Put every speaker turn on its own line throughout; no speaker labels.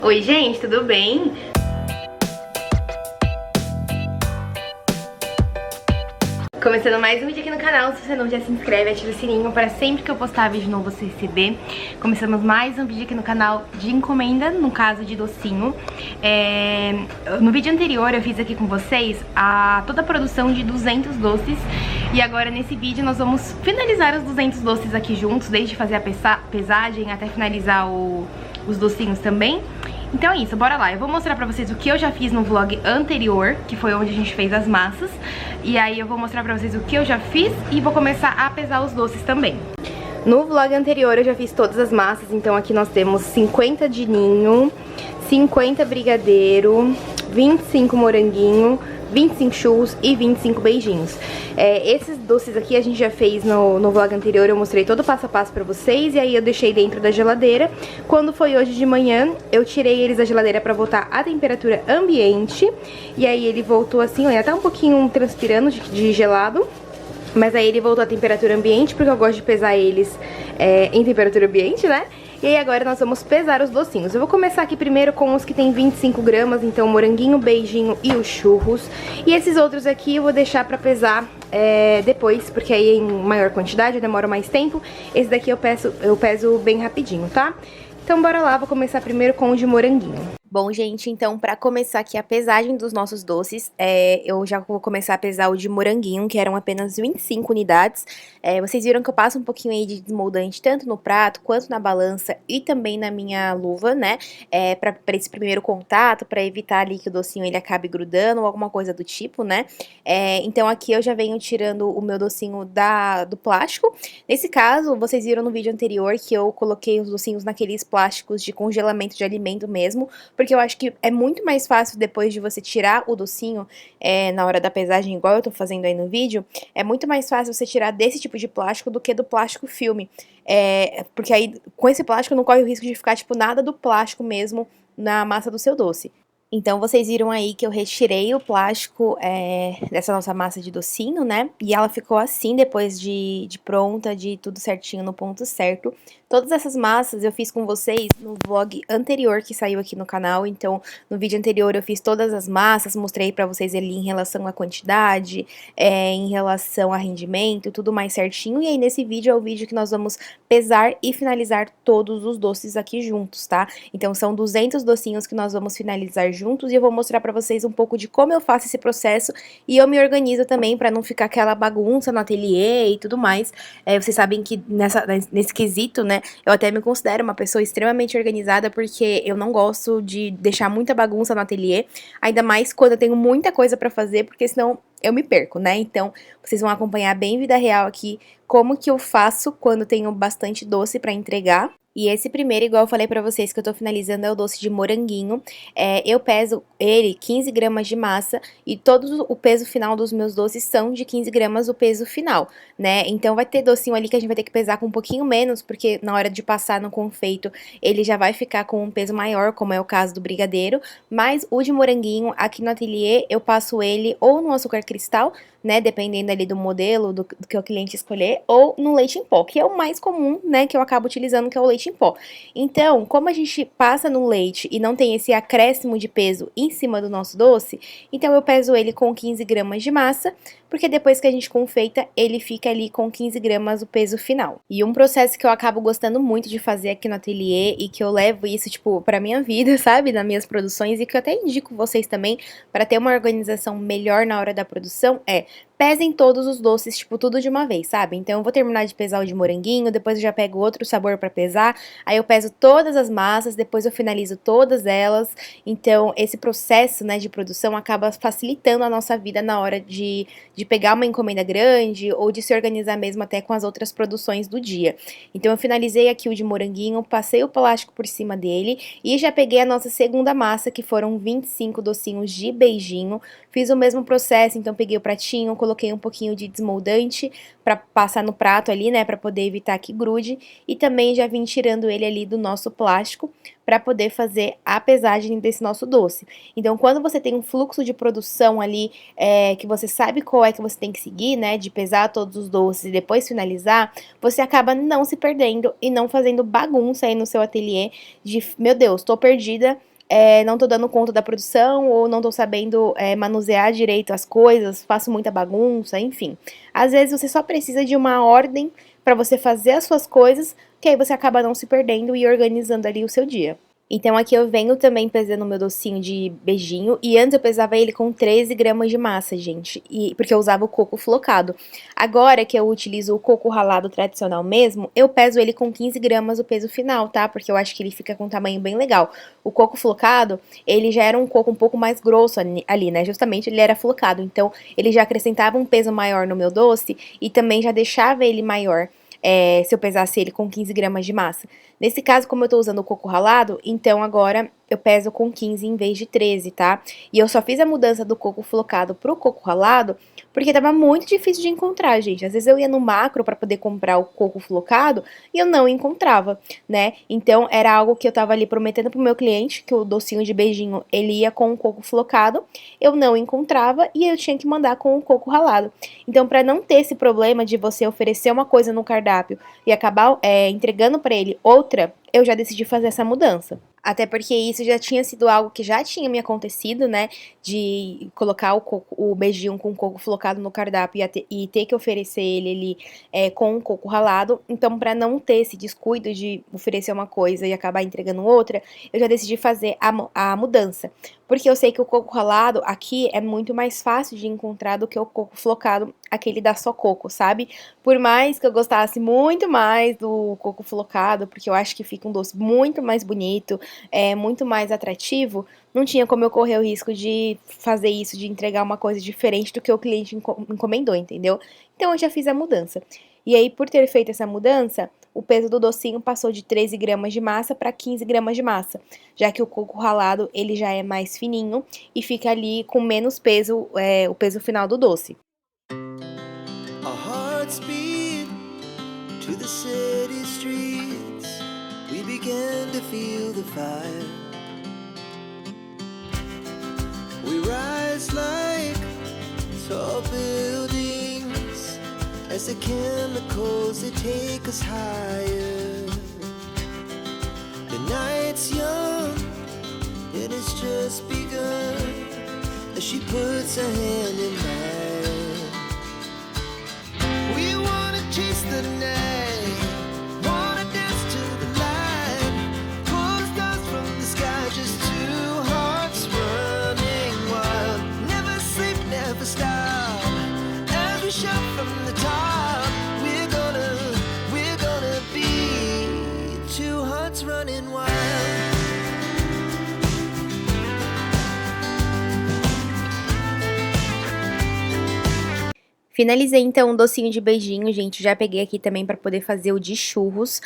Oi gente, tudo bem? Começando mais um vídeo aqui no canal. Se você não já se inscreve, ativa o sininho para sempre que eu postar vídeo novo você receber. Começamos mais um vídeo aqui no canal de encomenda, no caso de docinho. No vídeo anterior eu fiz aqui com vocês toda a produção de 200 doces. E agora nesse vídeo nós vamos finalizar os 200 doces aqui juntos, desde fazer a pesagem até finalizar os docinhos também. Então é isso, bora lá. Eu vou mostrar pra vocês o que eu já fiz no vlog anterior, que foi onde a gente fez as massas. E aí eu vou mostrar pra vocês o que eu já fiz e vou começar a pesar os doces também. No vlog anterior eu já fiz todas as massas, então aqui nós temos 50 de ninho, 50 brigadeiro, 25 moranguinho, 25 churros e 25 beijinhos. Esses doces aqui a gente já fez no vlog anterior, eu mostrei todo o passo a passo pra vocês. E aí eu deixei dentro da geladeira. Quando foi hoje de manhã, eu tirei eles da geladeira pra voltar à temperatura ambiente. E aí ele voltou assim, olha, tá um pouquinho transpirando de gelado. Mas aí ele voltou à temperatura ambiente, porque eu gosto de pesar eles em temperatura ambiente, né? E aí agora nós vamos pesar os docinhos. Eu vou começar aqui primeiro com os que tem 25 gramas, então moranguinho, beijinho e os churros. E esses outros aqui eu vou deixar pra pesar depois, porque aí em maior quantidade demora mais tempo. Esse daqui eu peso bem rapidinho, tá? Então bora lá, vou começar primeiro com o de moranguinho. Bom, gente, então pra começar aqui a pesagem dos nossos doces, eu já vou começar a pesar o de moranguinho, que eram apenas 25 unidades. Vocês viram que eu passo um pouquinho aí de desmoldante, tanto no prato, quanto na balança e também na minha luva, né? Pra esse primeiro contato, pra evitar ali que o docinho ele acabe grudando ou alguma coisa do tipo, né? Então aqui eu já venho tirando o meu docinho do plástico. Nesse caso, vocês viram no vídeo anterior que eu coloquei os docinhos naqueles plásticos de congelamento de alimento mesmo, porque eu acho que é muito mais fácil depois de você tirar o docinho na hora da pesagem, igual eu tô fazendo aí no vídeo, é muito mais fácil você tirar desse tipo de plástico do que do plástico filme. Porque aí, com esse plástico, não corre o risco de ficar, tipo, nada do plástico mesmo na massa do seu doce. Então, vocês viram aí que eu retirei o plástico dessa nossa massa de docinho, né? E ela ficou assim depois de pronta, de tudo certinho no ponto certo. Todas essas massas eu fiz com vocês no vlog anterior que saiu aqui no canal. Então, no vídeo anterior eu fiz todas as massas, mostrei pra vocês ali em relação à quantidade, em relação a rendimento, tudo mais certinho. E aí, nesse vídeo é o vídeo que nós vamos pesar e finalizar todos os doces aqui juntos, tá? Então, são 200 docinhos que nós vamos finalizar juntos e eu vou mostrar pra vocês um pouco de como eu faço esse processo e eu me organizo também pra não ficar aquela bagunça no ateliê e tudo mais. Vocês sabem que nesse quesito, né, eu até me considero uma pessoa extremamente organizada porque eu não gosto de deixar muita bagunça no ateliê, ainda mais quando eu tenho muita coisa pra fazer, porque senão eu me perco, né? Então, vocês vão acompanhar bem vida real aqui como que eu faço quando tenho bastante doce pra entregar. E esse primeiro, igual eu falei pra vocês que eu tô finalizando, é o doce de moranguinho. Eu peso ele 15 gramas de massa e todo o peso final dos meus doces são de 15 gramas o peso final, né? Então vai ter docinho ali que a gente vai ter que pesar com um pouquinho menos, porque na hora de passar no confeito ele já vai ficar com um peso maior, como é o caso do brigadeiro. Mas o de moranguinho, aqui no ateliê, eu passo ele ou no açúcar cristal, né, dependendo ali do modelo, do que o cliente escolher, ou no leite em pó, que é o mais comum, né, que eu acabo utilizando, que é o leite em pó. Então, como a gente passa no leite e não tem esse acréscimo de peso em cima do nosso doce, então eu peso ele com 15 gramas de massa, porque depois que a gente confeita, ele fica ali com 15 gramas o peso final. E um processo que eu acabo gostando muito de fazer aqui no ateliê e que eu levo isso, tipo, pra minha vida, sabe, nas minhas produções, e que eu até indico vocês também para ter uma organização melhor na hora da produção, pesem todos os doces, tipo, tudo de uma vez, sabe? Então eu vou terminar de pesar o de moranguinho, depois eu já pego outro sabor pra pesar, aí eu peso todas as massas, depois eu finalizo todas elas. Então esse processo, né, de produção acaba facilitando a nossa vida na hora de pegar uma encomenda grande ou de se organizar mesmo até com as outras produções do dia. Então eu finalizei aqui o de moranguinho, passei o plástico por cima dele e já peguei a nossa segunda massa, que foram 25 docinhos de beijinho. Fiz o mesmo processo, então peguei o pratinho, coloquei um pouquinho de desmoldante pra passar no prato ali, né, pra poder evitar que grude, e também já vim tirando ele ali do nosso plástico pra poder fazer a pesagem desse nosso doce. Então, quando você tem um fluxo de produção ali, que você sabe qual é que você tem que seguir, né, de pesar todos os doces e depois finalizar, você acaba não se perdendo e não fazendo bagunça aí no seu ateliê de, meu Deus, tô perdida, não tô dando conta da produção ou não tô sabendo manusear direito as coisas, faço muita bagunça, enfim. Às vezes você só precisa de uma ordem pra você fazer as suas coisas, que aí você acaba não se perdendo e organizando ali o seu dia. Então aqui eu venho também pesando o meu docinho de beijinho, e antes eu pesava ele com 13 gramas de massa, gente, porque eu usava o coco flocado. Agora que eu utilizo o coco ralado tradicional mesmo, eu peso ele com 15 gramas o peso final, tá? Porque eu acho que ele fica com um tamanho bem legal. O coco flocado, ele já era um coco um pouco mais grosso ali, né? Justamente ele era flocado, então ele já acrescentava um peso maior no meu doce e também já deixava ele maior. Se eu pesasse ele com 15 gramas de massa. Nesse caso, como eu tô usando o coco ralado, então agora eu peso com 15 em vez de 13, tá? E eu só fiz a mudança do coco flocado pro coco ralado porque tava muito difícil de encontrar, gente. Às vezes eu ia no Macro pra poder comprar o coco flocado e eu não encontrava, né? Então era algo que eu tava ali prometendo pro meu cliente, que o docinho de beijinho ele ia com o coco flocado, eu não encontrava e eu tinha que mandar com o coco ralado. Então, pra não ter esse problema de você oferecer uma coisa no cardápio e acabar entregando pra ele outra, eu já decidi fazer essa mudança. Até porque isso já tinha sido algo que já tinha me acontecido, né? De colocar o beijinho com coco flocado no cardápio e ter que oferecer ele ali com o coco ralado. Então, pra não ter esse descuido de oferecer uma coisa e acabar entregando outra, eu já decidi fazer a mudança. Porque eu sei que o coco ralado aqui é muito mais fácil de encontrar do que o coco flocado, aquele da Só Coco, sabe? Por mais que eu gostasse muito mais do coco flocado, porque eu acho que fica um doce muito mais bonito, muito mais atrativo, não tinha como eu correr o risco de fazer isso, de entregar uma coisa diferente do que o cliente encomendou, entendeu? Então eu já fiz a mudança. E aí, por ter feito essa mudança, o peso do docinho passou de 13 gramas de massa para 15 gramas de massa, já que o coco ralado ele já é mais fininho e fica ali com menos peso, o peso final do doce.
Our hearts beat to the city streets. We began to feel the fire. We rise like tall buildings as the chemicals they take us higher. The night's young and it's just begun as she puts her hand in mine. We wanna chase the night, wanna dance to the light, pull the stars from the sky, just two hearts running wild. Never sleep, never stop, as we shout from the top. We're gonna be two hearts running wild.
Finalizei então um docinho de beijinho, gente, já peguei aqui também pra poder fazer o de churros.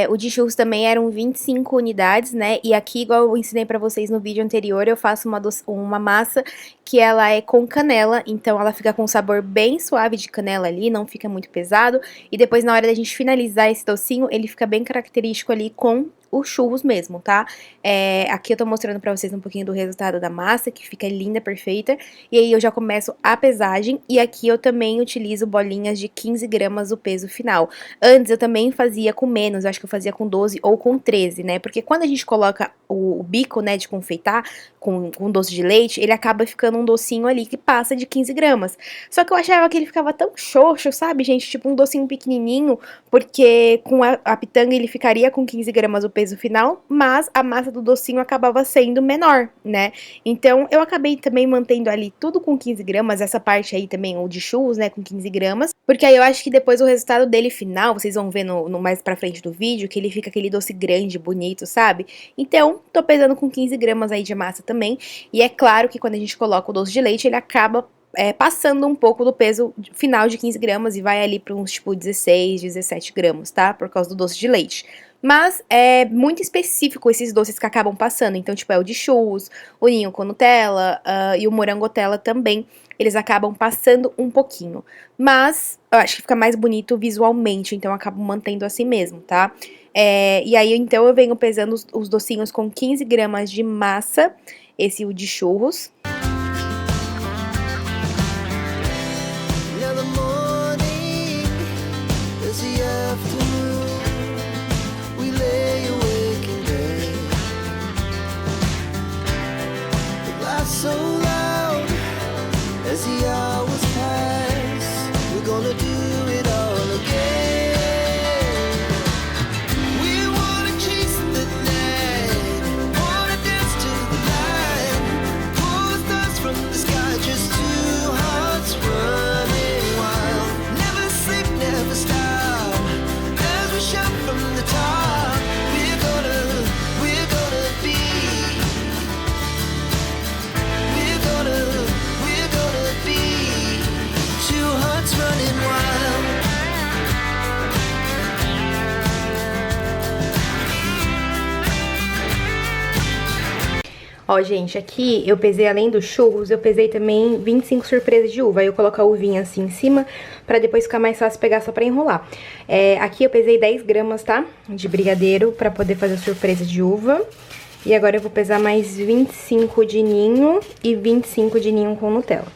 O de churros também eram 25 unidades, né, e aqui, igual eu ensinei pra vocês no vídeo anterior, eu faço uma massa que ela é com canela, então ela fica com um sabor bem suave de canela ali, não fica muito pesado, e depois na hora da gente finalizar esse docinho, ele fica bem característico ali com os churros mesmo, tá? Aqui eu tô mostrando pra vocês um pouquinho do resultado da massa, que fica linda, perfeita. E aí eu já começo a pesagem, e aqui eu também utilizo bolinhas de 15 gramas o peso final. Antes eu também fazia com menos, eu acho que eu fazia com 12 ou com 13, né? Porque quando a gente coloca o bico, né, de confeitar com doce de leite, ele acaba ficando um docinho ali que passa de 15 gramas. Só que eu achava que ele ficava tão xoxo, sabe, gente? Tipo um docinho pequenininho, porque com a pitanga ele ficaria com 15 gramas o peso final, mas a massa do docinho acabava sendo menor, né? Então, eu acabei também mantendo ali tudo com 15 gramas, essa parte aí também, o de churros, né, com 15 gramas, porque aí eu acho que depois o resultado dele final, vocês vão ver no mais pra frente do vídeo, que ele fica aquele doce grande, bonito, sabe? Então, tô pesando com 15 gramas aí de massa também, e é claro que quando a gente coloca o doce de leite, ele acaba passando um pouco do peso final de 15 gramas e vai ali para uns tipo 16, 17 gramas, tá? Por causa do doce de leite. Mas é muito específico esses doces que acabam passando. Então, tipo, o de churros, o ninho com Nutella e o morangotella também. Eles acabam passando um pouquinho. Mas eu acho que fica mais bonito visualmente, então eu acabo mantendo assim mesmo, tá? E aí, então, eu venho pesando os docinhos com 15 gramas de massa. Esse o de churros.
laugh so loud as the hours pass. We're gonna do it all again. We wanna chase the night, wanna dance to the light, pull the stars from the sky, just two hearts running wild. Never sleep, never stop, as we shout from the top. We're gonna be, we're gonna be two hearts running wild.
Ó, gente, aqui eu pesei, além dos churros, eu pesei também 25 surpresas de uva. Aí eu coloco a uvinha assim em cima, pra depois ficar mais fácil pegar só pra enrolar. Aqui eu pesei 10 gramas, tá? De brigadeiro, pra poder fazer a surpresa de uva. E agora eu vou pesar mais 25 de ninho e 25 de ninho com Nutella.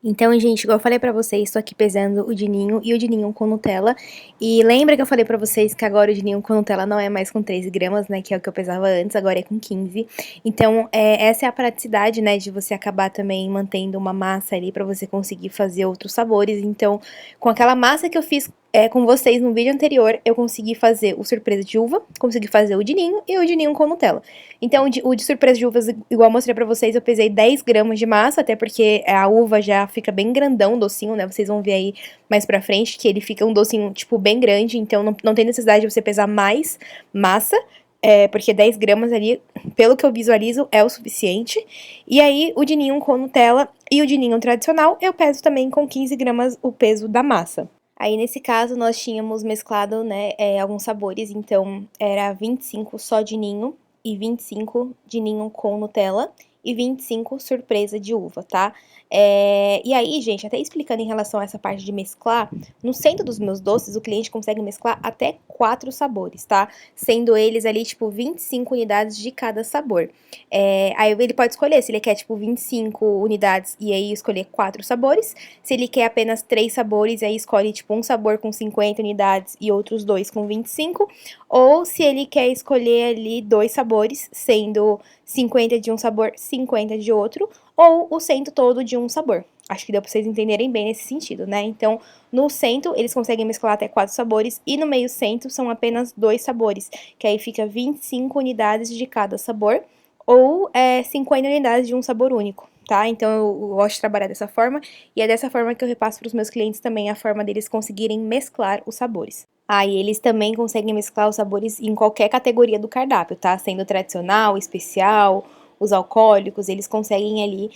Então, gente, igual eu falei pra vocês, tô aqui pesando o de ninho e o de ninho com Nutella. E lembra que eu falei pra vocês que agora o de ninho com Nutella não é mais com 13 gramas, né, que é o que eu pesava antes, agora é com 15. Então, essa é a praticidade, né, de você acabar também mantendo uma massa ali pra você conseguir fazer outros sabores. Então, com aquela massa que eu fiz com vocês no vídeo anterior, eu consegui fazer o surpresa de uva, consegui fazer o de ninho e o de ninho com Nutella. Então, o de surpresa de uvas, igual eu mostrei pra vocês, eu pesei 10 gramas de massa, até porque a uva já fica bem grandão, docinho, né? Vocês vão ver aí mais pra frente que ele fica um docinho, tipo, bem grande, então não tem necessidade de você pesar mais massa, porque 10 gramas ali, pelo que eu visualizo, é o suficiente. E aí, o de ninho com Nutella e o de ninho tradicional, eu peso também com 15 gramas o peso da massa. Aí, nesse caso, nós tínhamos mesclado, né, alguns sabores, então era 25 só de ninho e 25 de ninho com Nutella e 25 surpresa de uva, tá? E aí, gente, até explicando em relação a essa parte de mesclar, no centro dos meus doces, o cliente consegue mesclar até 4 sabores, tá? Sendo eles ali, tipo, 25 unidades de cada sabor. Aí ele pode escolher se ele quer, tipo, 25 unidades e aí escolher 4 sabores. Se ele quer apenas 3 sabores, aí escolhe, tipo, um sabor com 50 unidades e outros 2 com 25. Ou se ele quer escolher ali 2 sabores, sendo 50 de um sabor, 50 de outro, ou o cento todo de um sabor. Acho que deu pra vocês entenderem bem nesse sentido, né? Então, no cento, eles conseguem mesclar até 4 sabores, e no meio cento são apenas 2 sabores, que aí fica 25 unidades de cada sabor, ou 50 unidades de um sabor único, tá? Então, eu gosto de trabalhar dessa forma, e é dessa forma que eu repasso para os meus clientes também a forma deles conseguirem mesclar os sabores. E eles também conseguem mesclar os sabores em qualquer categoria do cardápio, tá? Sendo tradicional, especial, os alcoólicos, eles conseguem ali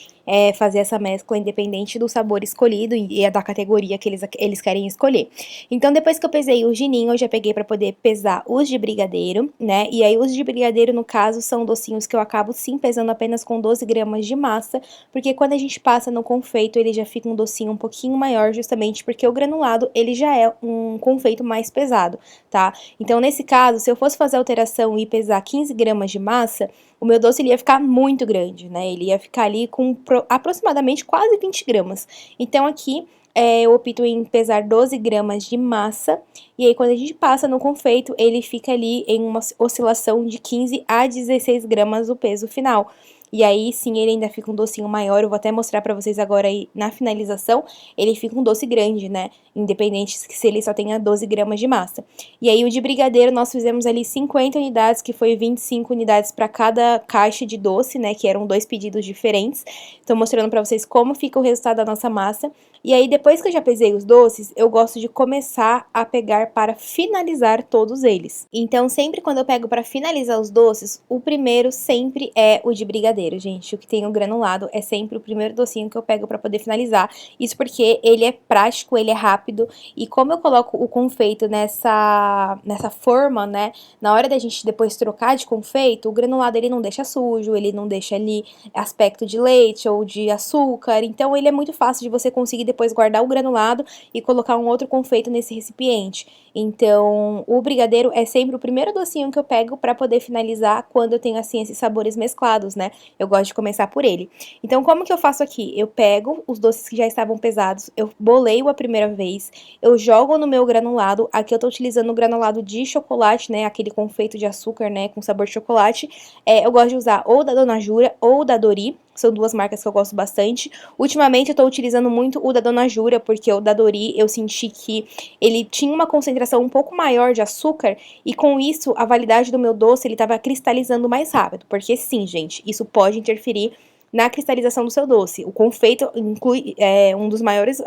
fazer essa mescla independente do sabor escolhido e da categoria que eles querem escolher. Então, depois que eu pesei o gininho, eu já peguei pra poder pesar os de brigadeiro, né? E aí, os de brigadeiro, no caso, são docinhos que eu acabo sim pesando apenas com 12 gramas de massa, porque quando a gente passa no confeito, ele já fica um docinho um pouquinho maior, justamente porque o granulado, ele já é um confeito mais pesado, tá? Então, nesse caso, se eu fosse fazer a alteração e pesar 15 gramas de massa, o meu doce ele ia ficar muito grande, né? Ele ia ficar ali com aproximadamente quase 20 gramas. Então, aqui, eu opto em pesar 12 gramas de massa, e aí quando a gente passa no confeito, ele fica ali em uma oscilação de 15 a 16 gramas o peso final. E aí sim, ele ainda fica um docinho maior, eu vou até mostrar pra vocês agora aí na finalização, ele fica um doce grande, né? Independente se ele só tenha 12 gramas de massa. E aí o de brigadeiro nós fizemos ali 50 unidades, que foi 25 unidades pra cada caixa de doce, né? Que eram 2 pedidos diferentes. Tô mostrando pra vocês como fica o resultado da nossa massa. E aí, depois que eu já pesei os doces, eu gosto de começar a pegar para finalizar todos eles. Então, sempre quando eu pego para finalizar os doces, o primeiro sempre é o de brigadeiro, gente. O que tem o granulado é sempre o primeiro docinho que eu pego para poder finalizar. Isso porque ele é prático, ele é rápido. E como eu coloco o confeito nessa forma, né? Na hora da gente depois trocar de confeito, o granulado ele não deixa sujo, ele não deixa ali aspecto de leite ou de açúcar. Então, ele é muito fácil de você conseguir depois guardar o granulado e colocar um outro confeito nesse recipiente. Então, o brigadeiro é sempre o primeiro docinho que eu pego para poder finalizar quando eu tenho, assim, esses sabores mesclados, né? Eu gosto de começar por ele. Então, como que eu faço aqui? Eu pego os doces que já estavam pesados, eu boleio a primeira vez, eu jogo no meu granulado. Aqui eu tô utilizando o granulado de chocolate, né? Aquele confeito de açúcar, né? Com sabor de chocolate. Eu gosto de usar ou da Dona Jura ou da Dori. São duas marcas que eu gosto bastante. Ultimamente eu tô utilizando muito o da Dona Jura, porque o da Dori eu senti que ele tinha uma concentração um pouco maior de açúcar, e com isso a validade do meu doce ele tava cristalizando mais rápido. Porque sim, gente, isso pode interferir na cristalização do seu doce. O confeito inclui um dos maiores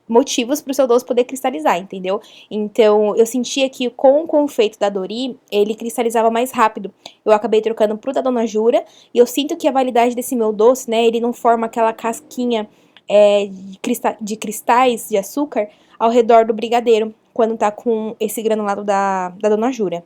motivos para o seu doce poder cristalizar, entendeu? Então, eu sentia que com o confeito da Dori, ele cristalizava mais rápido. Eu acabei trocando pro da Dona Jura, e eu sinto que a validade desse meu doce, né, ele não forma aquela casquinha de cristais de açúcar ao redor do brigadeiro, quando tá com esse granulado da Dona Jura.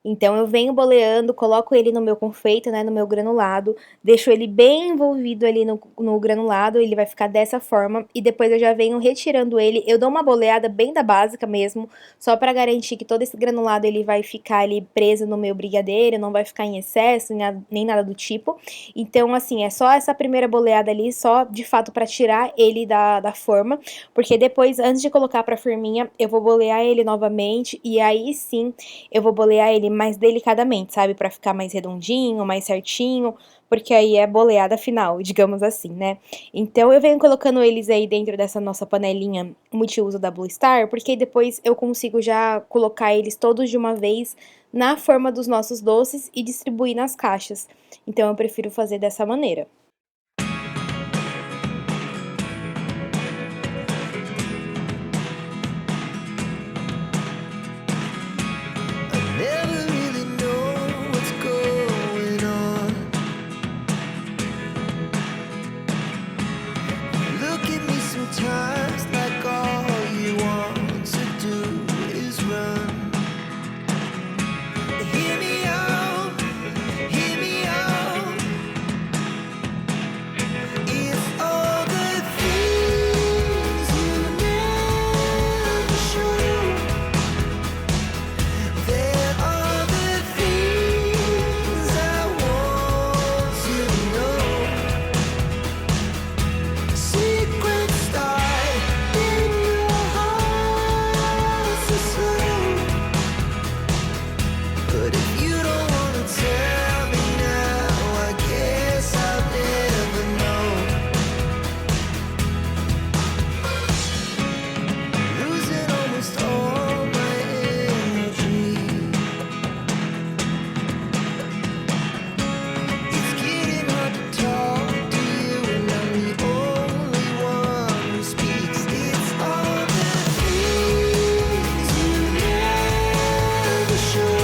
Então, eu venho boleando, coloco ele no meu confeito, né, no meu granulado, deixo ele bem envolvido ali no granulado, ele vai ficar dessa forma, e depois eu já venho retirando ele. Eu dou uma boleada bem da básica mesmo, só pra garantir que todo esse granulado ele vai ficar ali preso no meu brigadeiro, não vai ficar em excesso, nem nada do tipo. Então, assim, é só essa primeira boleada ali, só de fato pra tirar ele da forma, porque depois, antes de colocar pra forminha, eu vou bolear ele novamente, e aí sim, eu vou bolear ele mais delicadamente, sabe? Pra ficar mais redondinho, mais certinho, porque aí é a boleada final, digamos assim, né? Então, eu venho colocando eles aí dentro dessa nossa panelinha multiuso da Blue Star, porque aí depois eu consigo já colocar eles todos de uma vez na forma dos nossos doces e distribuir nas caixas. Então, eu prefiro fazer dessa maneira.
Never really know what's going on. Look at me sometimes like all you want to do is run. Hear me out, hear me out. It's all the things you never show. There are the things I want to know. Secrets start in your heart so slow. But if you don't wanna tell me now, I guess I'll never know. Losing almost all my energy. It's getting hard to talk to you, and I'm the only one who speaks. It's all the things you never show.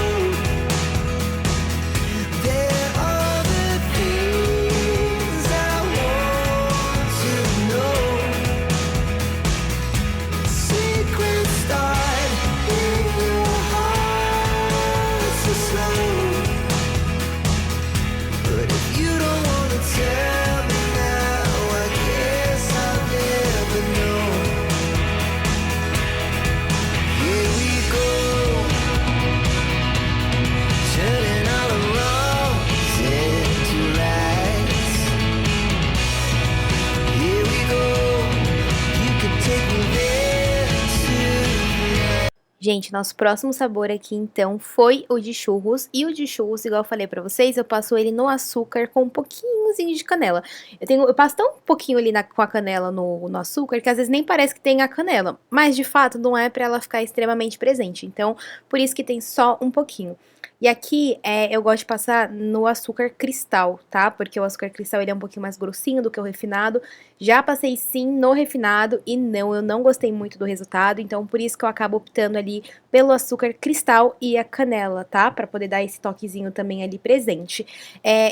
Gente, nosso próximo sabor aqui, então, foi o de churros. E o de churros, igual eu falei pra vocês, eu passo ele no açúcar com um pouquinhozinho de canela. Eu passo tão pouquinho ali com a canela no açúcar, que às vezes nem parece que tem a canela. Mas, de fato, não é pra ela ficar extremamente presente. Então, por isso que tem só um pouquinho. E aqui, eu gosto de passar no açúcar cristal, tá? Porque o açúcar cristal, ele é um pouquinho mais grossinho do que o refinado. Já passei sim no refinado e não, eu não gostei muito do resultado, então por isso que eu acabo optando ali pelo açúcar cristal e a canela, tá? Pra poder dar esse toquezinho também ali presente.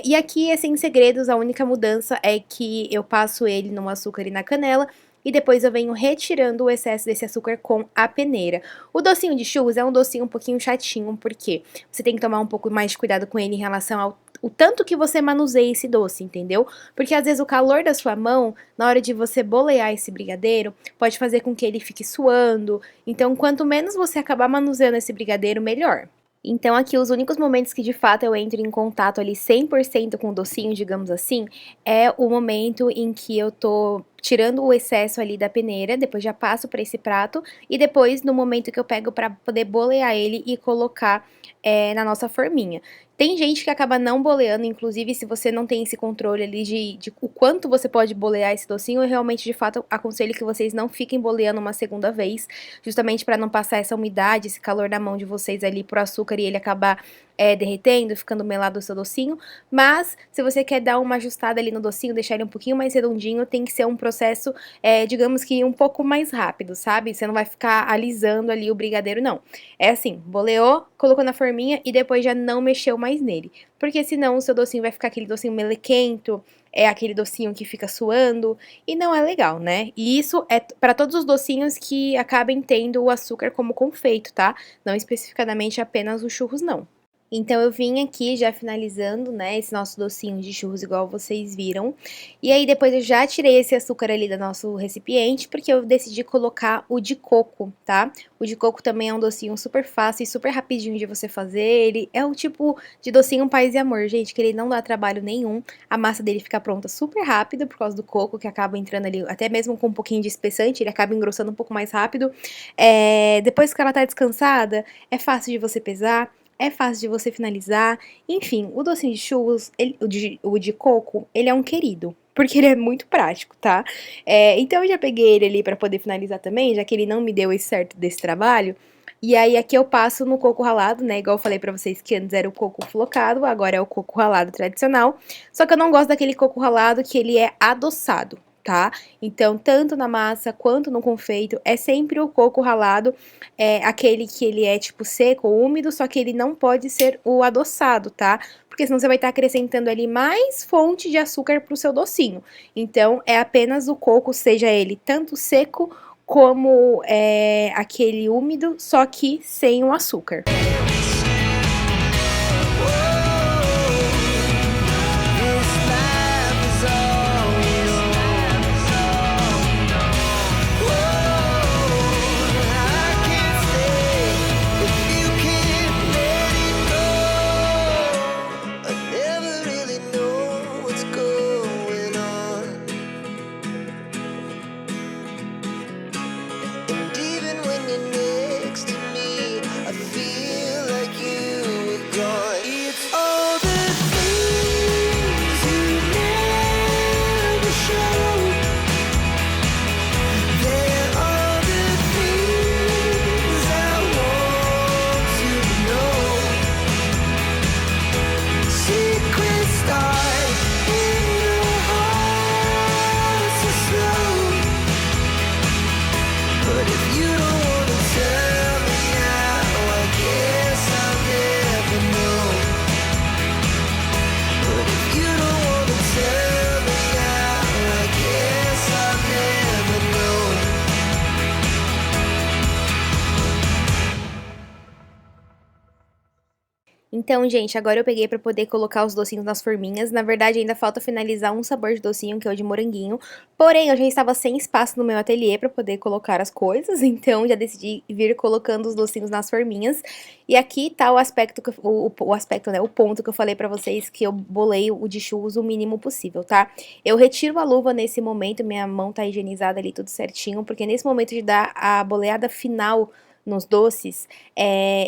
E aqui é sem segredos, a única mudança é que eu passo ele no açúcar e na canela, e depois eu venho retirando o excesso desse açúcar com a peneira. O docinho de churros é um docinho um pouquinho chatinho, porque você tem que tomar um pouco mais de cuidado com ele em relação ao o tanto que você manuseia esse doce, entendeu? Porque às vezes o calor da sua mão, na hora de você bolear esse brigadeiro, pode fazer com que ele fique suando. Então, quanto menos você acabar manuseando esse brigadeiro, melhor. Então, aqui, os únicos momentos que de fato eu entro em contato ali 100% com o docinho, digamos assim, é o momento em que eu tô tirando o excesso ali da peneira, depois já passo para esse prato, e depois no momento que eu pego para poder bolear ele e colocar na nossa forminha. Tem gente que acaba não boleando, inclusive se você não tem esse controle ali de o quanto você pode bolear esse docinho, eu realmente, de fato, aconselho que vocês não fiquem boleando uma segunda vez, justamente para não passar essa umidade, esse calor na mão de vocês ali pro açúcar e ele acabar derretendo, ficando melado o seu docinho. Mas, se você quer dar uma ajustada ali no docinho, deixar ele um pouquinho mais redondinho, tem que ser um processo, digamos que um pouco mais rápido, sabe? Você não vai ficar alisando ali o brigadeiro, não. É assim, boleou, colocou na forminha e depois já não mexeu mais nele. Porque senão o seu docinho vai ficar aquele docinho melequento, é aquele docinho que fica suando, e não é legal, né? E isso é para todos os docinhos que acabem tendo o açúcar como confeito, tá? Não especificadamente apenas os churros, não. Então, eu vim aqui já finalizando, né, esse nosso docinho de churros, igual vocês viram. E aí, depois eu já tirei esse açúcar ali do nosso recipiente, porque eu decidi colocar o de coco, tá? O de coco também é um docinho super fácil e super rapidinho de você fazer. Ele é o tipo de docinho paz e amor, gente, que ele não dá trabalho nenhum. A massa dele fica pronta super rápido por causa do coco, que acaba entrando ali, até mesmo com um pouquinho de espessante, ele acaba engrossando um pouco mais rápido. Depois que ela tá descansada, é fácil de você pesar. É fácil de você finalizar. Enfim, o docinho de churros, o de coco, ele é um querido. Porque ele é muito prático, tá? Então eu já peguei ele ali pra poder finalizar também, já que ele não me deu esse certo desse trabalho. E aí aqui eu passo no coco ralado, né? Igual eu falei pra vocês que antes era o coco flocado, agora é o coco ralado tradicional. Só que eu não gosto daquele coco ralado que ele é adoçado, tá? Então, tanto na massa quanto no confeito, é sempre o coco ralado, aquele que ele é tipo seco ou úmido, só que ele não pode ser o adoçado, tá? Porque senão você vai estar acrescentando ali mais fonte de açúcar pro seu docinho. Então, é apenas o coco, seja ele tanto seco como aquele úmido, só que sem o açúcar. Então, gente, agora eu peguei pra poder colocar os docinhos nas forminhas. Na verdade, ainda falta finalizar um sabor de docinho, que é o de moranguinho. Porém, eu já estava sem espaço no meu ateliê pra poder colocar as coisas, então já decidi vir colocando os docinhos nas forminhas. E aqui tá o aspecto, né, o ponto que eu falei pra vocês, que eu bolei o de churros o mínimo possível, tá? Eu retiro a luva nesse momento, minha mão tá higienizada ali tudo certinho, porque nesse momento de dar a boleada final nos doces,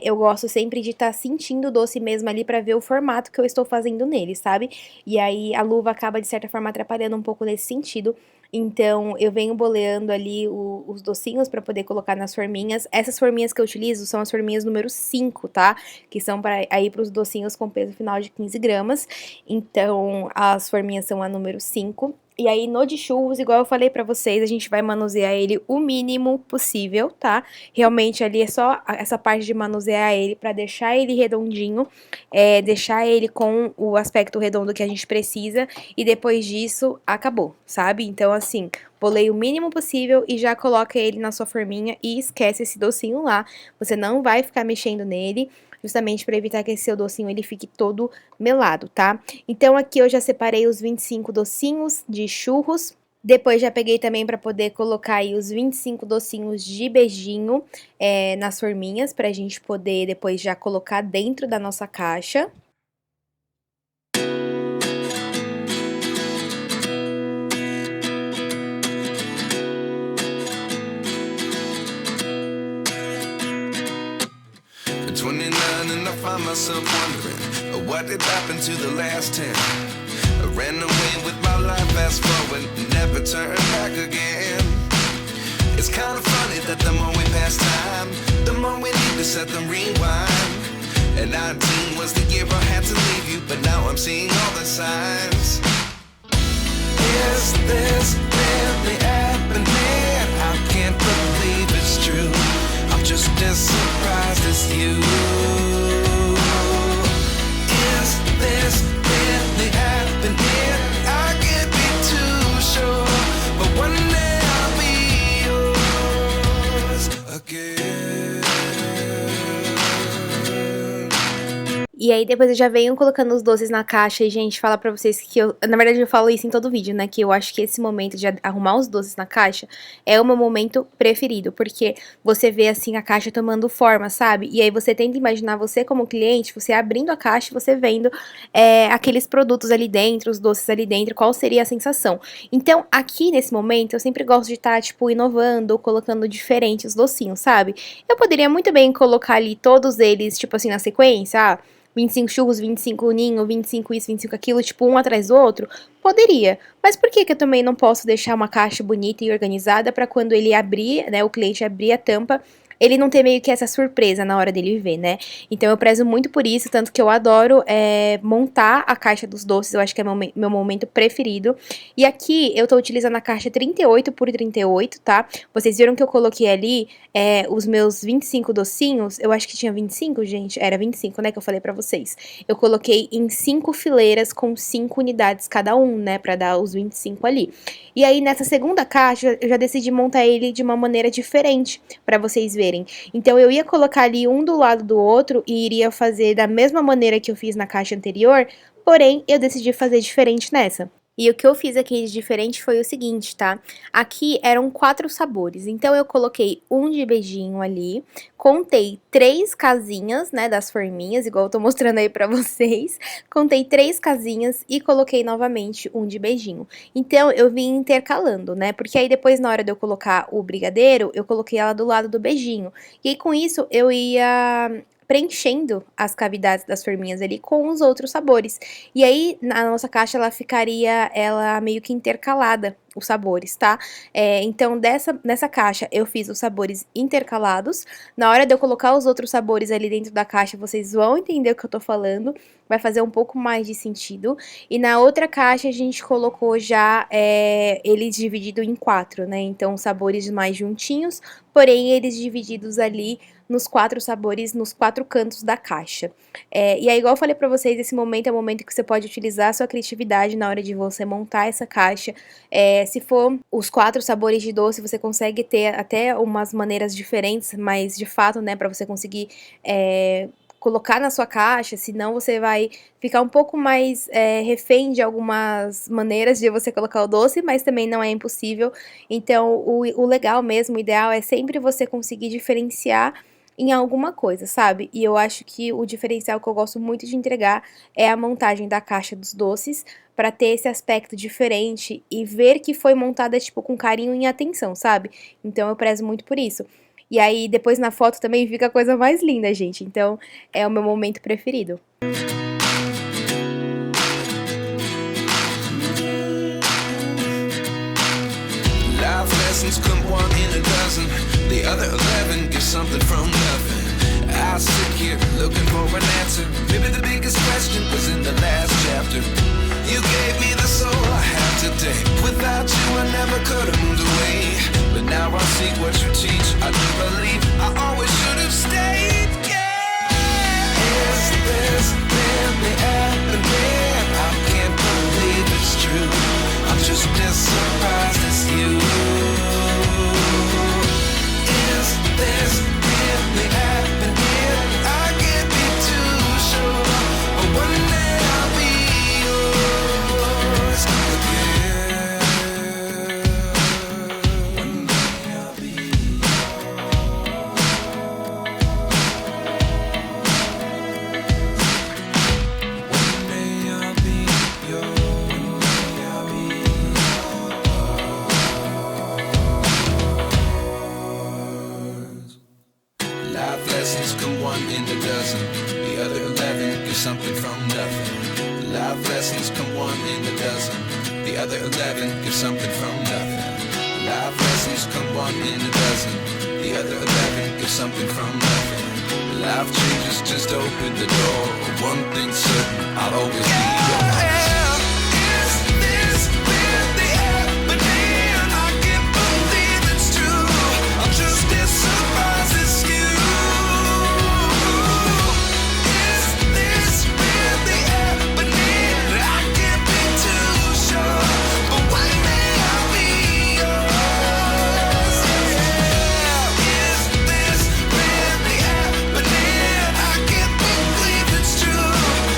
eu gosto sempre de estar sentindo o doce mesmo ali pra ver o formato que eu estou fazendo nele, sabe? E aí a luva acaba, de certa forma, atrapalhando um pouco nesse sentido. Então, eu venho boleando ali os docinhos pra poder colocar nas forminhas. Essas forminhas que eu utilizo são as forminhas número 5, tá? Que são para aí pros docinhos com peso final de 15 gramas. Então, as forminhas são a número 5. E aí, no de churros, igual eu falei pra vocês, a gente vai manusear ele o mínimo possível, tá? Realmente, ali é só essa parte de manusear ele pra deixar ele redondinho, deixar ele com o aspecto redondo que a gente precisa, e depois disso, acabou, sabe? Então, assim, bolei o mínimo possível e já coloca ele na sua forminha e esquece esse docinho lá. Você não vai ficar mexendo nele, justamente para evitar que esse seu docinho ele fique todo melado, tá? Então aqui eu já separei os 25 docinhos de churros. Depois já peguei também para poder colocar aí os 25 docinhos de beijinho nas forminhas, pra gente poder depois já colocar dentro da nossa caixa.
At 29 and I find myself wondering what did happen to the last 10. I ran away with my life, fast forward, never turn back again. It's kind of funny that the more we pass time, the more we need to set them rewind. And 19 was the year I had to leave you, but now I'm seeing all the signs. Is this really happening? I can't believe it's true. I'm just as surprised as you. Is this really happening? I can't be too sure, but one day I'll be yours again.
E aí depois eu já venho colocando os doces na caixa e, gente, falar pra vocês que na verdade eu falo isso em todo vídeo, né, que eu acho que esse momento de arrumar os doces na caixa é o meu momento preferido, porque você vê, assim, a caixa tomando forma, sabe? E aí você tenta imaginar você como cliente, você abrindo a caixa e você vendo aqueles produtos ali dentro, os doces ali dentro, qual seria a sensação. Então, aqui nesse momento, eu sempre gosto de estar, tipo, inovando, colocando diferentes os docinhos, sabe? Eu poderia muito bem colocar ali todos eles, tipo assim, na sequência, 25 churros, 25 ninho, 25 isso, 25 aquilo, tipo, um atrás do outro? Poderia. Mas por que que eu também não posso deixar uma caixa bonita e organizada pra quando ele abrir, né, o cliente abrir a tampa, ele não ter meio que essa surpresa na hora dele ver, né? Então eu prezo muito por isso, tanto que eu adoro montar a caixa dos doces, eu acho que é meu momento preferido. E aqui eu tô utilizando a caixa 38 por 38, tá? Vocês viram que eu coloquei ali os meus 25 docinhos, eu acho que tinha 25, gente, era 25, né, que eu falei pra vocês. Eu coloquei em 5 fileiras com 5 unidades cada um, né, pra dar os 25 ali. E aí nessa segunda caixa eu já decidi montar ele de uma maneira diferente, pra vocês verem. Então eu ia colocar ali um do lado do outro e iria fazer da mesma maneira que eu fiz na caixa anterior, porém eu decidi fazer diferente nessa. E o que eu fiz aqui de diferente foi o seguinte, tá? Aqui eram 4 sabores, então eu coloquei um de beijinho ali, contei 3 casinhas, né, das forminhas, igual eu tô mostrando aí pra vocês, contei 3 casinhas e coloquei novamente um de beijinho. Então eu vim intercalando, né, porque aí depois na hora de eu colocar o brigadeiro, eu coloquei ela do lado do beijinho. E aí com isso eu ia preenchendo as cavidades das forminhas ali com os outros sabores. E aí, na nossa caixa, ela ficaria meio que intercalada, os sabores, tá? Então, nessa caixa, eu fiz os sabores intercalados. Na hora de eu colocar os outros sabores ali dentro da caixa, vocês vão entender o que eu tô falando. Vai fazer um pouco mais de sentido. E na outra caixa, a gente colocou já eles divididos em 4, né? Então, sabores mais juntinhos, porém, eles divididos ali nos 4 sabores, nos 4 cantos da caixa. E aí, igual eu falei pra vocês, esse momento é o momento que você pode utilizar a sua criatividade na hora de você montar essa caixa. Se for os 4 sabores de doce, você consegue ter até umas maneiras diferentes, mas de fato, né, pra você conseguir colocar na sua caixa, senão você vai ficar um pouco mais refém de algumas maneiras de você colocar o doce, mas também não é impossível. Então, o legal mesmo, o ideal é sempre você conseguir diferenciar em alguma coisa, sabe? E eu acho que o diferencial que eu gosto muito de entregar é a montagem da caixa dos doces, pra ter esse aspecto diferente e ver que foi montada, tipo, com carinho e atenção, sabe? Então eu prezo muito por isso. E aí, depois na foto também fica a coisa mais linda, gente. Então, é o meu momento preferido.
Life lessons come one in a dozen. The other 11 give something from nothing. I sit here looking for an answer. Maybe the biggest question was in the last chapter. You gave me the soul I have today. Without you I never could have moved away. But now I see what you teach. I do believe I always should have stayed. Yeah. Is this really happening? I can't believe it's true. I'm just as surprised as you. Is this really happening? I can't be too sure. But one day I'll be yours again. One day I'll be One day I'll be yours. Life lessons come one in a dozen. The other 11 give something from nothing. Life lessons come one in a dozen. The other 11 give something from nothing. Life lessons come one in a dozen. The other 11 give something from nothing. Life changes just open the door. One thing's certain, I'll always be yours. Is this really happening? I can't believe it's true. I'm just as surprised as you. Is this really happening? I can't be too sure. But one day I'll be yours. Yeah. Is this really happening? I can't believe it's true.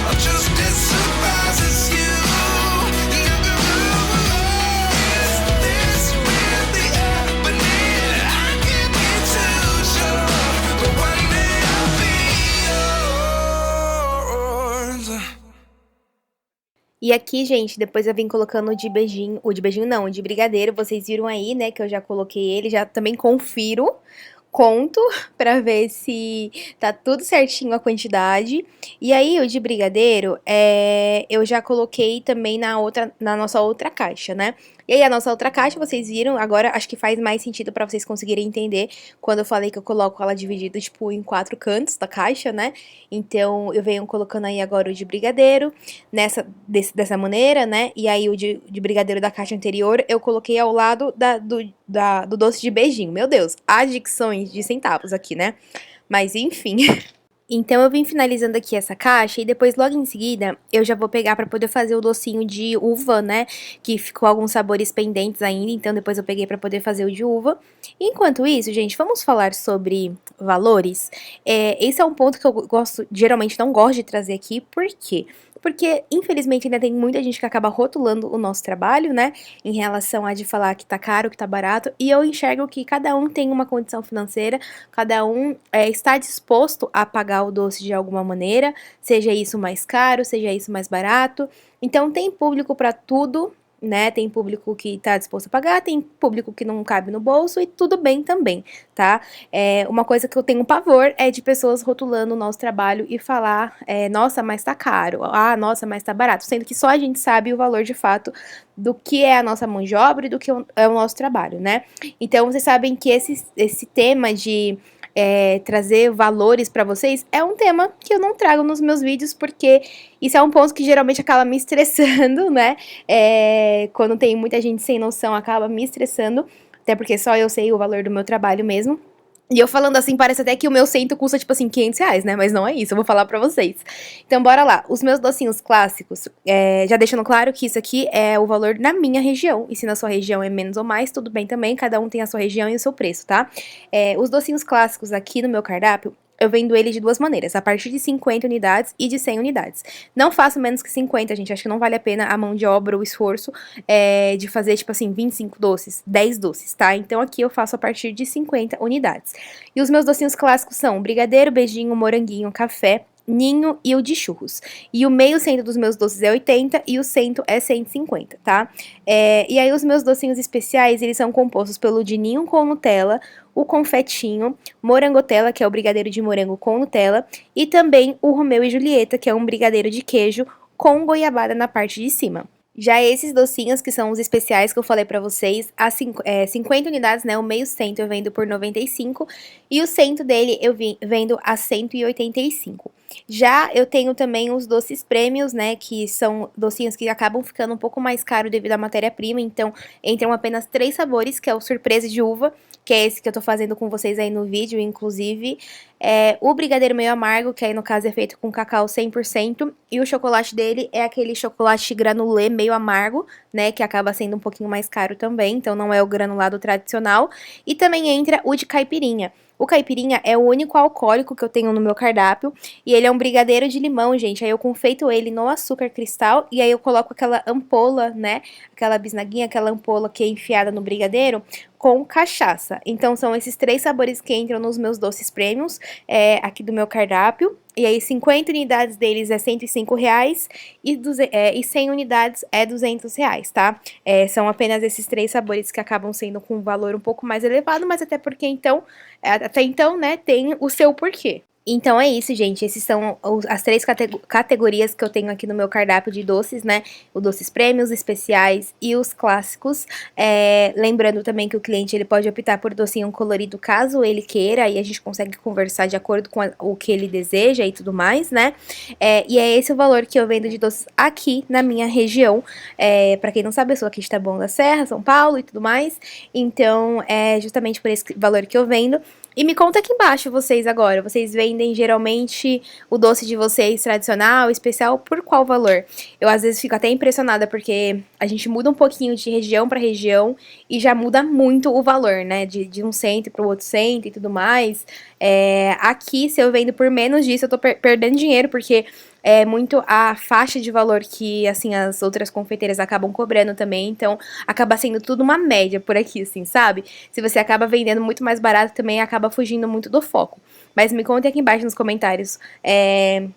I'm just as surprised as you. Is this really happening? I can't be too sure. But one day I'll be yours.
E aqui, gente, depois eu vim colocando o de beijinho não, o de brigadeiro, vocês viram aí, né, que eu já coloquei ele, já também confiro, conto pra ver se tá tudo certinho a quantidade. E aí, o de brigadeiro, eu já coloquei também na nossa outra caixa, né? E aí, a nossa outra caixa, vocês viram, agora acho que faz mais sentido pra vocês conseguirem entender quando eu falei que eu coloco ela dividida, tipo, em 4 cantos da caixa, né? Então, eu venho colocando aí agora o de brigadeiro, dessa maneira, né? E aí, o de brigadeiro da caixa anterior, eu coloquei ao lado do doce de beijinho. Meu Deus, adicções de centavos aqui, né? Mas, enfim... Então, eu vim finalizando aqui essa caixa e depois, logo em seguida, eu já vou pegar pra poder fazer o docinho de uva, né? Que ficou alguns sabores pendentes ainda, então depois eu peguei pra poder fazer o de uva. Enquanto isso, gente, vamos falar sobre valores. Esse é um ponto que eu geralmente não gosto de trazer aqui, por quê? Porque, infelizmente, ainda tem muita gente que acaba rotulando o nosso trabalho, né? Em relação a de falar que tá caro, que tá barato. E eu enxergo que cada um tem uma condição financeira, cada um está disposto a pagar o doce de alguma maneira, seja isso mais caro, seja isso mais barato. Então, tem público pra tudo, né? Tem público que tá disposto a pagar, tem público que não cabe no bolso e tudo bem também, tá? Uma coisa que eu tenho pavor é de pessoas rotulando o nosso trabalho e falar, nossa, mas tá caro, ah, nossa, mas tá barato, sendo que só a gente sabe o valor de fato do que é a nossa mão de obra e do que é o nosso trabalho, né? Então, vocês sabem que esse tema de trazer valores pra vocês é um tema que eu não trago nos meus vídeos, porque isso é um ponto que geralmente acaba me estressando, né? Quando tem muita gente sem noção, acaba me estressando, até porque só eu sei o valor do meu trabalho mesmo. E eu falando assim, parece até que o meu cento custa, tipo assim, R$500, né? Mas não é isso, eu vou falar pra vocês. Então, bora lá. Os meus docinhos clássicos, já deixando claro que isso aqui é o valor na minha região. E se na sua região é menos ou mais, tudo bem também. Cada um tem a sua região e o seu preço, tá? Os docinhos clássicos aqui no meu cardápio, eu vendo ele de duas maneiras, a partir de 50 unidades e de 100 unidades. Não faço menos que 50, gente, acho que não vale a pena a mão de obra, o esforço de fazer, tipo assim, 25 doces, 10 doces, tá? Então aqui eu faço a partir de 50 unidades. E os meus docinhos clássicos são brigadeiro, beijinho, moranguinho, café, ninho e o de churros. E o meio cento dos meus doces é 80 e o cento é 150, tá? E aí os meus docinhos especiais, eles são compostos pelo de ninho com Nutella, o confetinho, morangotella, que é o brigadeiro de morango com Nutella, e também o Romeu e Julieta, que é um brigadeiro de queijo com goiabada na parte de cima. Já esses docinhos, que são os especiais que eu falei pra vocês, 50 unidades, né, o meio cento eu vendo por 95 e o cento dele eu vendo a 185. Já eu tenho também os doces prêmios, né, que são docinhos que acabam ficando um pouco mais caros devido à matéria-prima, então entram apenas 3 sabores, que é o surpresa de uva, que é esse que eu tô fazendo com vocês aí no vídeo, inclusive. O brigadeiro meio amargo, que aí no caso é feito com cacau 100%. E o chocolate dele é aquele chocolate granulê meio amargo, né, que acaba sendo um pouquinho mais caro também, então não é o granulado tradicional. E também entra o de caipirinha. O caipirinha é o único alcoólico que eu tenho no meu cardápio, e ele é um brigadeiro de limão, gente. Aí eu confeito ele no açúcar cristal, e aí eu coloco aquela ampola, né, aquela bisnaguinha, aquela ampola que é enfiada no brigadeiro, com cachaça. Então são esses 3 sabores que entram nos meus doces prêmios, aqui do meu cardápio. E aí 50 unidades deles é R$105 e 100 unidades é R$200, tá? São apenas esses 3 sabores que acabam sendo com um valor um pouco mais elevado, mas até porque então, até então, né, tem o seu porquê. Então é isso, gente. Esses são as 3 categorias que eu tenho aqui no meu cardápio de doces, né? Os doces prêmios, especiais e os clássicos. Lembrando também que o cliente ele pode optar por docinho colorido caso ele queira, e a gente consegue conversar de acordo com o que ele deseja e tudo mais, né? E é esse o valor que eu vendo de doces aqui na minha região. Pra quem não sabe, eu sou aqui de Taboão da Serra, São Paulo e tudo mais. Então é justamente por esse valor que eu vendo. E me conta aqui embaixo vocês agora, vocês vendem geralmente o doce de vocês tradicional, especial, por qual valor? Eu às vezes fico até impressionada porque a gente muda um pouquinho de região para região e já muda muito o valor, né? De um cento para o outro cento e tudo mais. Aqui, se eu vendo por menos disso, eu tô perdendo dinheiro porque é muito a faixa de valor que, assim, as outras confeiteiras acabam cobrando também, então acaba sendo tudo uma média por aqui, assim, sabe? Se você acaba vendendo muito mais barato, também acaba fugindo muito do foco. Mas me contem aqui embaixo nos comentários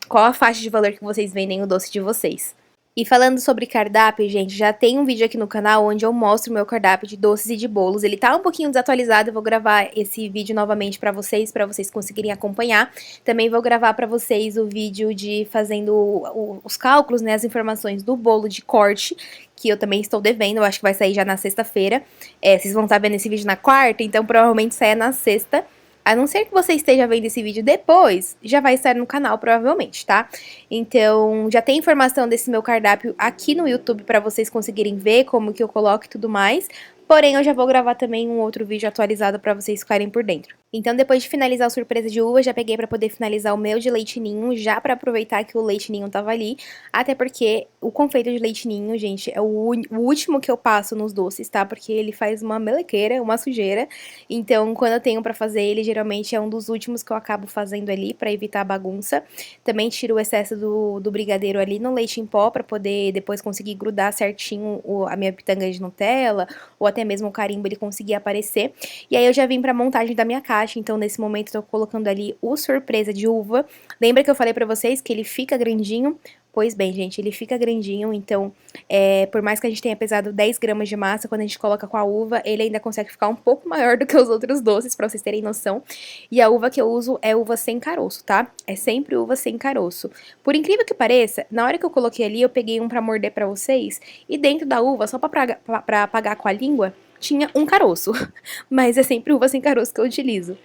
qual a faixa de valor que vocês vendem o doce de vocês. E falando sobre cardápio, gente, já tem um vídeo aqui no canal onde eu mostro o meu cardápio de doces e de bolos. Ele tá um pouquinho desatualizado, eu vou gravar esse vídeo novamente pra vocês conseguirem acompanhar. Também vou gravar pra vocês o vídeo de fazendo os cálculos, né, as informações do bolo de corte, que eu também estou devendo, eu acho que vai sair já na sexta-feira. Vocês vão estar vendo esse vídeo na quarta, então provavelmente saia na sexta. A não ser que você esteja vendo esse vídeo depois, já vai estar no canal provavelmente, tá? Então, já tem informação desse meu cardápio aqui no YouTube pra vocês conseguirem ver como que eu coloco e tudo mais. Porém, eu já vou gravar também um outro vídeo atualizado pra vocês ficarem por dentro. Então, depois de finalizar o surpresa de uva, já peguei pra poder finalizar o meu de leite ninho, já pra aproveitar que o leite ninho tava ali. Até porque o confeito de leite ninho, gente, é o último que eu passo nos doces, tá? Porque ele faz uma melequeira, uma sujeira. Então, quando eu tenho pra fazer ele, geralmente é um dos últimos que eu acabo fazendo ali, pra evitar a bagunça. Também tiro o excesso do brigadeiro ali no leite em pó, pra poder depois conseguir grudar certinho a minha pitanga de Nutella, ou até mesmo o carimbo ele conseguir aparecer. E aí eu já vim pra montagem da minha caixa, então nesse momento eu tô colocando ali o surpresa de uva. Lembra que eu falei pra vocês que ele fica grandinho? Pois bem, gente, ele fica grandinho, então por mais que a gente tenha pesado 10 gramas de massa, quando a gente coloca com a uva, ele ainda consegue ficar um pouco maior do que os outros doces, pra vocês terem noção. E a uva que eu uso é uva sem caroço, tá? É sempre uva sem caroço. Por incrível que pareça, na hora que eu coloquei ali, eu peguei um pra morder pra vocês, e dentro da uva, só pra apagar com a língua, tinha um caroço. Mas é sempre uva sem caroço que eu utilizo.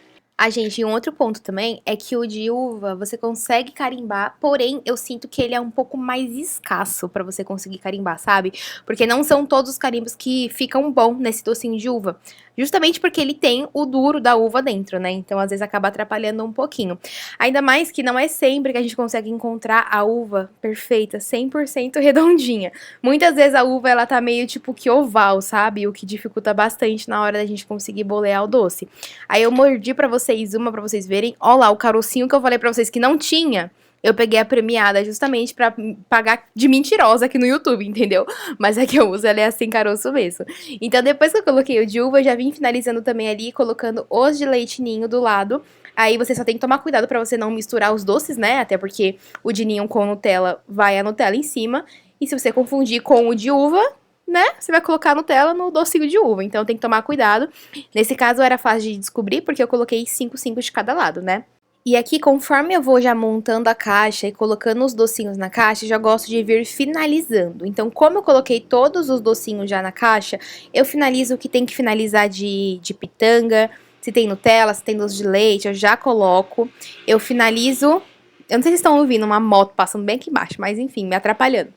Gente, e um outro ponto também é que o de uva você consegue carimbar, porém eu sinto que ele é um pouco mais escasso pra você conseguir carimbar, sabe? Porque não são todos os carimbos que ficam bom nesse docinho de uva. Justamente porque ele tem o duro da uva dentro, né? Então, às vezes, acaba atrapalhando um pouquinho. Ainda mais que não é sempre que a gente consegue encontrar a uva perfeita, 100% redondinha. Muitas vezes a uva, ela tá meio tipo que oval, sabe? O que dificulta bastante na hora da gente conseguir bolear o doce. Aí eu mordi pra vocês uma, pra vocês verem. Ó lá, o carocinho que eu falei pra vocês que não tinha. Eu peguei a premiada justamente pra pagar de mentirosa aqui no YouTube, entendeu? Mas a que eu uso, ela é assim, caroço mesmo. Então, depois que eu coloquei o de uva, eu já vim finalizando também ali, colocando os de leite ninho do lado. Aí você só tem que tomar cuidado pra você não misturar os doces, né? Até porque o de ninho com Nutella vai a Nutella em cima. E se você confundir com o de uva, né, você vai colocar Nutella no docinho de uva, então tem que tomar cuidado. Nesse caso era fácil de descobrir, porque eu coloquei 5 de cada lado, né. E aqui, conforme eu vou já montando a caixa e colocando os docinhos na caixa, eu já gosto de vir finalizando. Então, como eu coloquei todos os docinhos já na caixa, eu finalizo o que tem que finalizar de pitanga, se tem Nutella, se tem doce de leite, eu já coloco. Eu finalizo... Eu não sei se vocês estão ouvindo uma moto passando bem aqui embaixo, mas enfim, me atrapalhando.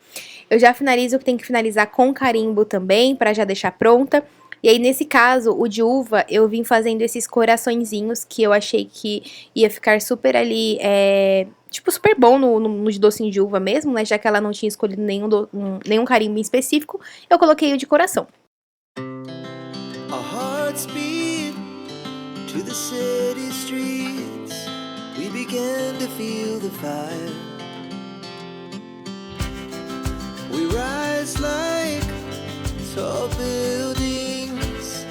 Eu já finalizo o que tem que finalizar com carimbo também, pra já deixar pronta. E aí, nesse caso, o de uva, eu vim fazendo esses coraçõezinhos que eu achei que ia ficar super ali, tipo, super bom no docinho de uva mesmo, né? Já que ela não tinha escolhido nenhum carimbo em específico, eu coloquei o de coração.
Our hearts beat to the city streets. We began to feel the fire. We rise like tall buildings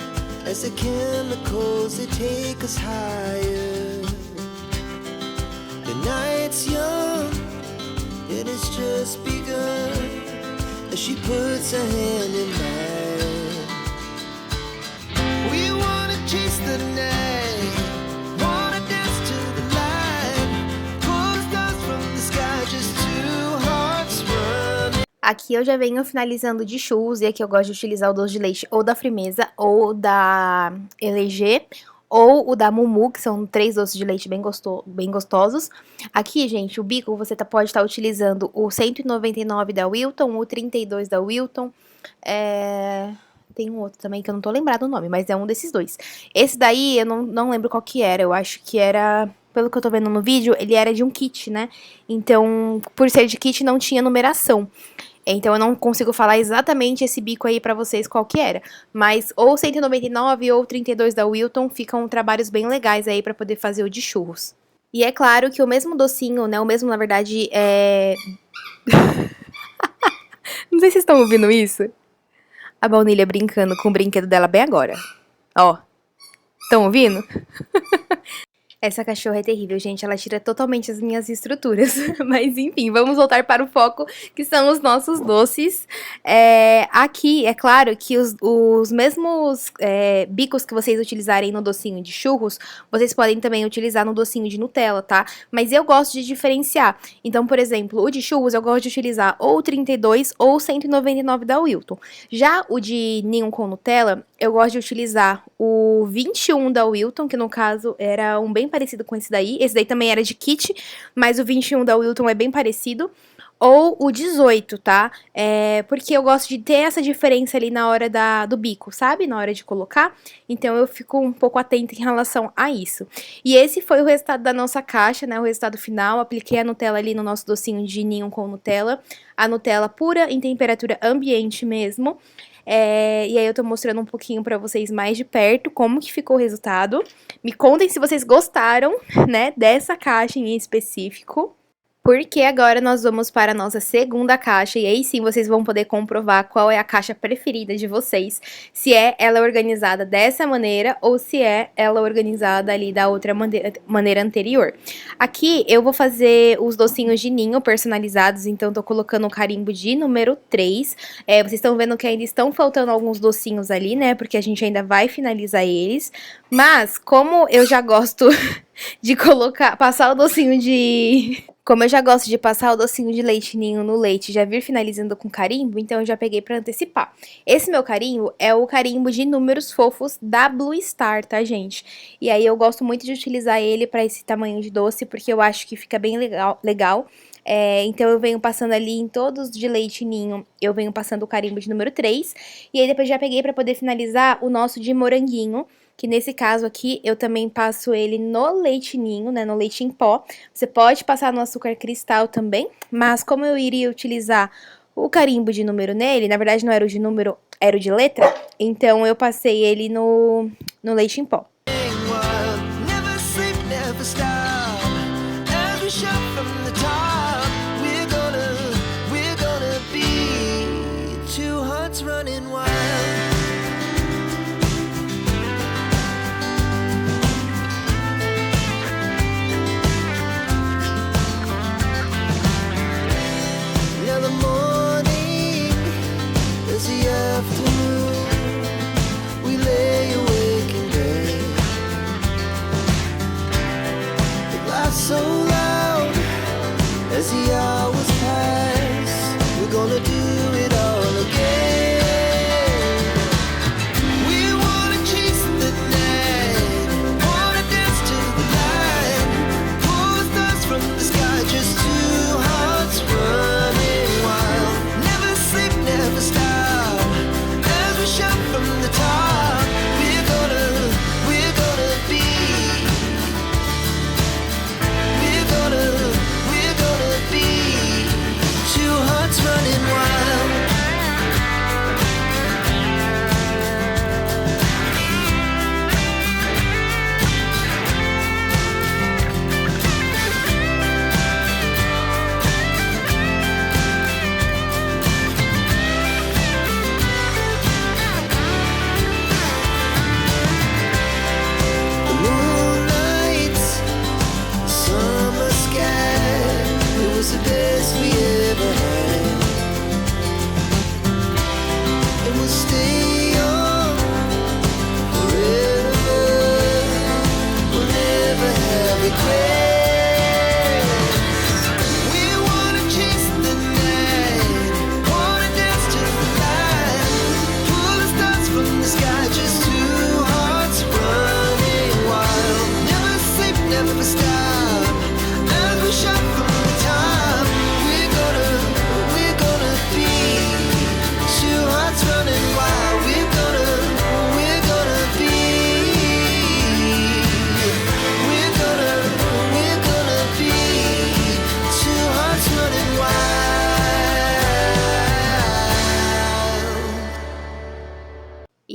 as the chemicals, they take us higher. The night's young, it has just begun as she puts her hand in mine. We wanna chase the night, wanna dance to the light, pull stars from the sky, just two hearts running.
Aqui eu já venho finalizando de churros, e aqui eu gosto de utilizar o doce de leite ou da Frimeza, ou da LG, ou o da Mumu, que são 3 doces de leite bem gostosos. Aqui, gente, o bico você pode estar utilizando o 199 da Wilton, o 32 da Wilton, tem um outro também que eu não tô lembrado o nome, mas é um desses dois. Esse daí eu não lembro qual que era, eu acho que era... Pelo que eu tô vendo no vídeo, ele era de um kit, né? Então, por ser de kit, não tinha numeração. Então, eu não consigo falar exatamente esse bico aí pra vocês qual que era. Mas, ou 199 ou 32 da Wilton, ficam trabalhos bem legais aí pra poder fazer o de churros. E é claro que o mesmo docinho, né? O mesmo, na verdade, Não sei se vocês estão ouvindo isso. A baunilha brincando com o brinquedo dela bem agora. Ó. Estão ouvindo? Essa cachorra é terrível, gente, ela tira totalmente as minhas estruturas, mas enfim, vamos voltar para o foco, que são os nossos doces. Aqui, é claro que os mesmos bicos que vocês utilizarem no docinho de churros, vocês podem também utilizar no docinho de Nutella, tá? Mas eu gosto de diferenciar, então, por exemplo, o de churros eu gosto de utilizar ou o 32 ou o 199 da Wilton. Já o de ninho com Nutella, eu gosto de utilizar o 21 da Wilton, que no caso era um bem parecido com esse daí. Esse daí também era de kit, mas o 21 da Wilton é bem parecido. Ou o 18, tá? Porque eu gosto de ter essa diferença ali na hora do bico, sabe? Na hora de colocar. Então eu fico um pouco atenta em relação a isso. E esse foi o resultado da nossa caixa, né? O resultado final. Apliquei a Nutella ali no nosso docinho de ninho com Nutella. A Nutella pura, em temperatura ambiente mesmo. E aí eu tô mostrando um pouquinho pra vocês mais de perto como que ficou o resultado. Me contem se vocês gostaram, né, dessa caixa em específico. Porque agora nós vamos para a nossa segunda caixa, e aí sim vocês vão poder comprovar qual é a caixa preferida de vocês. Se é ela organizada dessa maneira, ou se é ela organizada ali da outra maneira anterior. Aqui eu vou fazer os docinhos de ninho personalizados, então tô colocando o carimbo de número 3. Vocês estão vendo que ainda estão faltando alguns docinhos ali, né, porque a gente ainda vai finalizar eles. Mas, como eu já gosto de passar o docinho de... Como eu já gosto de passar o docinho de leite ninho no leite e já vir finalizando com carimbo, então eu já peguei pra antecipar. Esse meu carimbo é o carimbo de números fofos da Blue Star, tá, gente? E aí eu gosto muito de utilizar ele pra esse tamanho de doce, porque eu acho que fica bem legal. Então eu venho passando ali em todos de leite ninho, eu venho passando o carimbo de número 3. E aí depois já peguei pra poder finalizar o nosso de moranguinho, que nesse caso aqui eu também passo ele no leite ninho, né, no leite em pó. Você pode passar no açúcar cristal também, mas como eu iria utilizar o carimbo de número nele, na verdade não era o de número, era o de letra, então eu passei ele no leite em pó.
Never sleep, never stop. Every shot from the top. We're gonna be two hearts running wild. Now the morning is the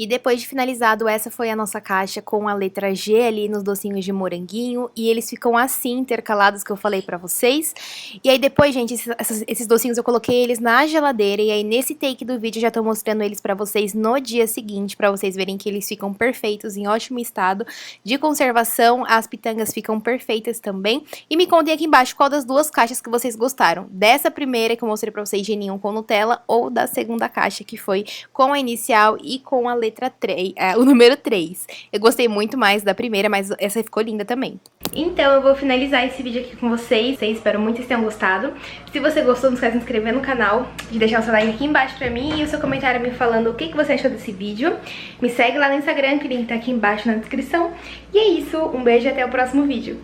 E depois de finalizado, essa foi a nossa caixa com a letra G ali nos docinhos de moranguinho. E eles ficam assim, intercalados, que eu falei pra vocês. E aí depois, gente, esses docinhos eu coloquei eles na geladeira. E aí nesse take do vídeo já tô mostrando eles pra vocês no dia seguinte, pra vocês verem que eles ficam perfeitos, em ótimo estado de conservação. As pitangas ficam perfeitas também. E me contem aqui embaixo qual das duas caixas que vocês gostaram. Dessa primeira que eu mostrei pra vocês, geninho com Nutella, ou da segunda caixa, que foi com a inicial e com a letra 3, o número 3. Eu gostei muito mais da primeira, mas essa ficou linda também. Então eu vou finalizar esse vídeo aqui com vocês. Espero muito que vocês tenham gostado. Se você gostou, não esquece de se inscrever no canal, de deixar o seu like aqui embaixo pra mim e o seu comentário me falando o que você achou desse vídeo. Me segue lá no Instagram, que o link tá aqui embaixo na descrição. E é isso, um beijo e até o próximo vídeo.